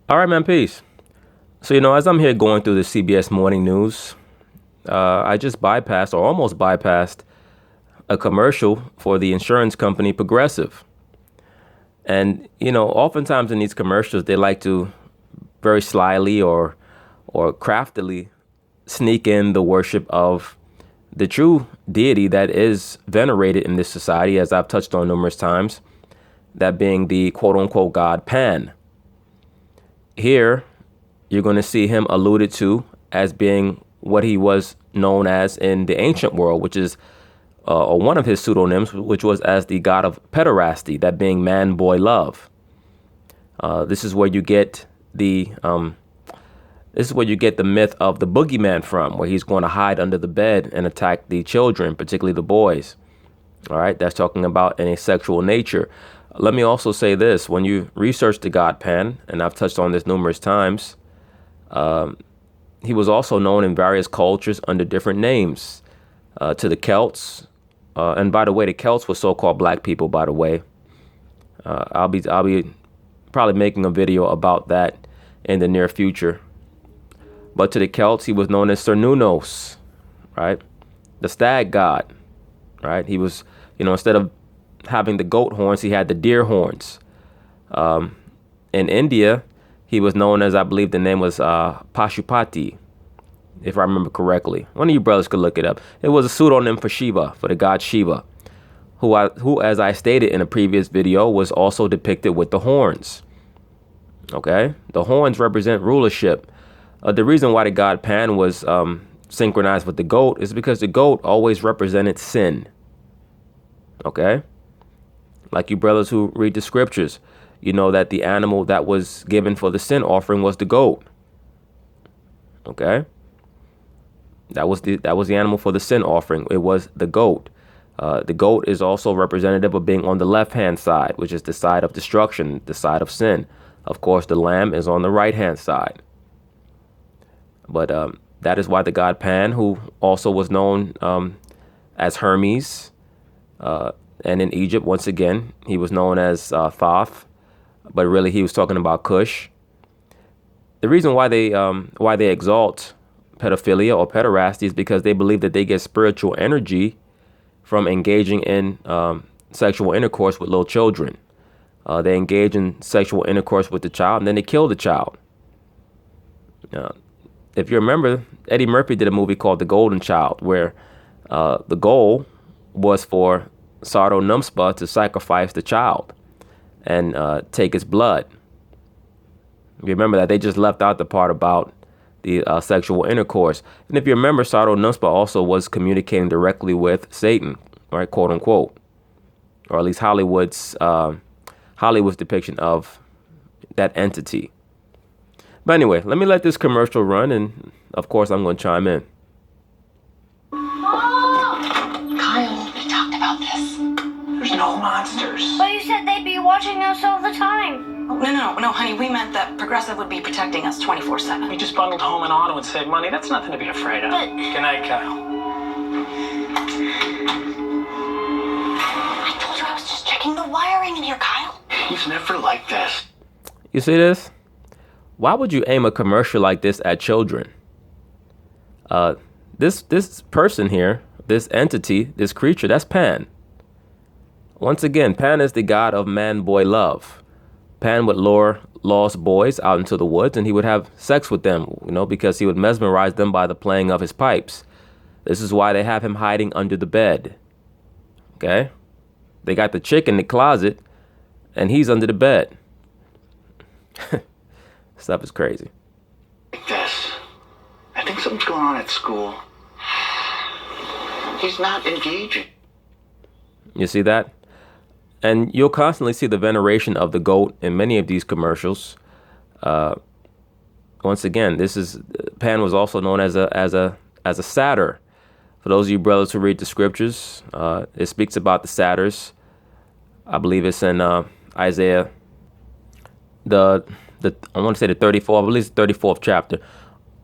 All right, man, peace. So, as I'm here going through the CBS Morning News, I just bypassed or almost bypassed a commercial for the insurance company Progressive. And, oftentimes in these commercials, they like to very slyly or craftily sneak in the worship of the true deity that is venerated in this society, as I've touched on numerous times, that being the quote unquote God Pan. Here, you're going to see him alluded to as being what he was known as in the ancient world, which is or one of his pseudonyms, which was as the god of pederasty, that being man, boy, love. This is where you get the myth of the Boogeyman from, where he's going to hide under the bed and attack the children, particularly the boys. All right, that's talking about in a sexual nature. Let me also say this: when you research the god Pan, and I've touched on this numerous times, he was also known in various cultures under different names. To the Celts, and by the way, the Celts were so-called black people. By the way, I'll be probably making a video about that in the near future. But to the Celts, he was known as Cernunnos, right? The stag god, right? He was, instead of having the goat horns, he had the deer horns. In India, he was known as, I believe the name was Pashupati, if I remember correctly. One of you brothers could look it up. It was a pseudonym for Shiva, for the god Shiva, who, as I stated in a previous video, was also depicted with the horns. Okay? The horns represent rulership. The reason why the god Pan was synchronized with the goat is because the goat always represented sin. Okay? Like you brothers who read the scriptures, you know that the animal that was given for the sin offering was the goat. Okay? That was the animal for the sin offering. It was the goat. The goat is also representative of being on the left-hand side, which is the side of destruction, the side of sin. Of course, the lamb is on the right-hand side. But that is why the god Pan, who also was known as Hermes, and in Egypt, once again, he was known as Thoth, but really he was talking about Cush. The reason why they exalt pedophilia or pederasty is because they believe that they get spiritual energy from engaging in sexual intercourse with little children. They engage in sexual intercourse with the child, and then they kill the child. If you remember, Eddie Murphy did a movie called The Golden Child, where the goal was for Sardo Numspa to sacrifice the child and take his blood. You remember that they just left out the part about the sexual intercourse. And if you remember, Sardo Numspa also was communicating directly with Satan, right, quote unquote, or at least Hollywood's depiction of that entity. But anyway, let me let this commercial run, and of course I'm going to chime in. Kyle, we talked about this. There's no monsters. But you said they'd be watching us all the time. Oh, no, honey. We meant that Progressive would be protecting us 24/7. We just bundled home and auto and saved money. That's nothing to be afraid of. But- Good night, Kyle. I told you I was just checking the wiring in here, Kyle. He's never like this. You see this? Why would you aim a commercial like this at children? This person here, this entity, this creature, that's Pan. Once again, Pan is the god of man-boy love. Pan would lure lost boys out into the woods, and he would have sex with them, because he would mesmerize them by the playing of his pipes. This is why they have him hiding under the bed. Okay? They got the chick in the closet, and he's under the bed. Stuff is crazy. Like this. I think something's going on at school. He's not engaging. You see that? And you'll constantly see the veneration of the goat in many of these commercials. Once again, Pan was also known as a satyr. For those of you brothers who read the scriptures, it speaks about the satyrs. I believe it's in Isaiah, I want to say the 34th, I believe it's the 34th chapter,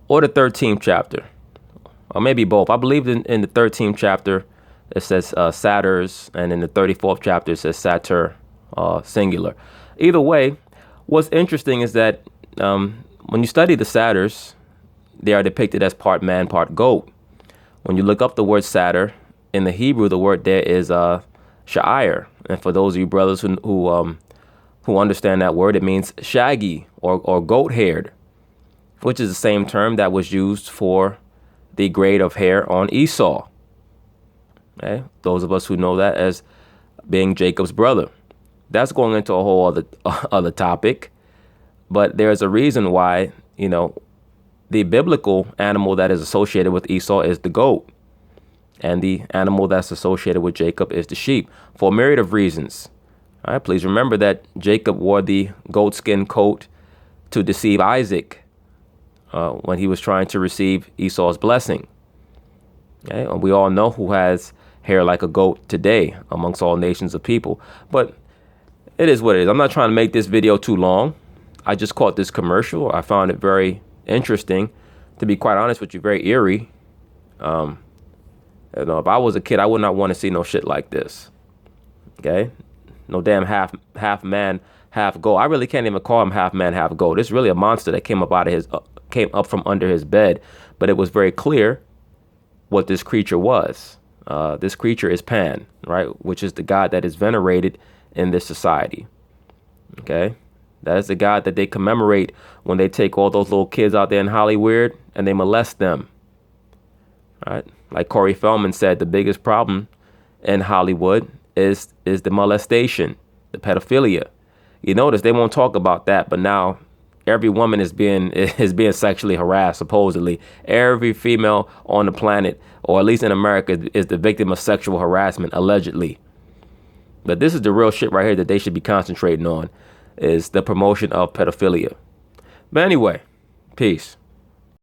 or the 13th chapter, or maybe both. I believe in the 13th chapter it says satyrs, and in the 34th chapter it says satyr, singular. Either way, what's interesting is that when you study the satyrs, they are depicted as part man, part goat. When you look up the word satyr in the Hebrew, the word there is sha'ir. And for those of you brothers who understand that word, it means shaggy or goat-haired, which is the same term that was used for the grade of hair on Esau. Okay? Those of us who know that as being Jacob's brother. That's going into a whole other topic. But there's a reason why, the biblical animal that is associated with Esau is the goat. And the animal that's associated with Jacob is the sheep, for a myriad of reasons. All right, please remember that Jacob wore the goatskin coat to deceive Isaac when he was trying to receive Esau's blessing. Okay? And we all know who has hair like a goat today amongst all nations of people. But it is what it is. I'm not trying to make this video too long. I just caught this commercial. I found it very interesting. To be quite honest with you, very eerie. If I was a kid, I would not want to see no shit like this. Okay? No damn half man, half goat. I really can't even call him half man, half goat. It's really a monster that came up from under his bed. But it was very clear what this creature was. This creature is Pan, right? Which is the god that is venerated in this society. Okay? That is the god that they commemorate when they take all those little kids out there in Hollywood and they molest them. Right? Like Corey Feldman said, the biggest problem in Hollywood is the molestation, the pedophilia. You notice they won't talk about that, but now every woman is being sexually harassed, supposedly. Every female on the planet, or at least in America, is the victim of sexual harassment, allegedly. But this is the real shit right here that they should be concentrating on, is the promotion of pedophilia. But anyway, peace.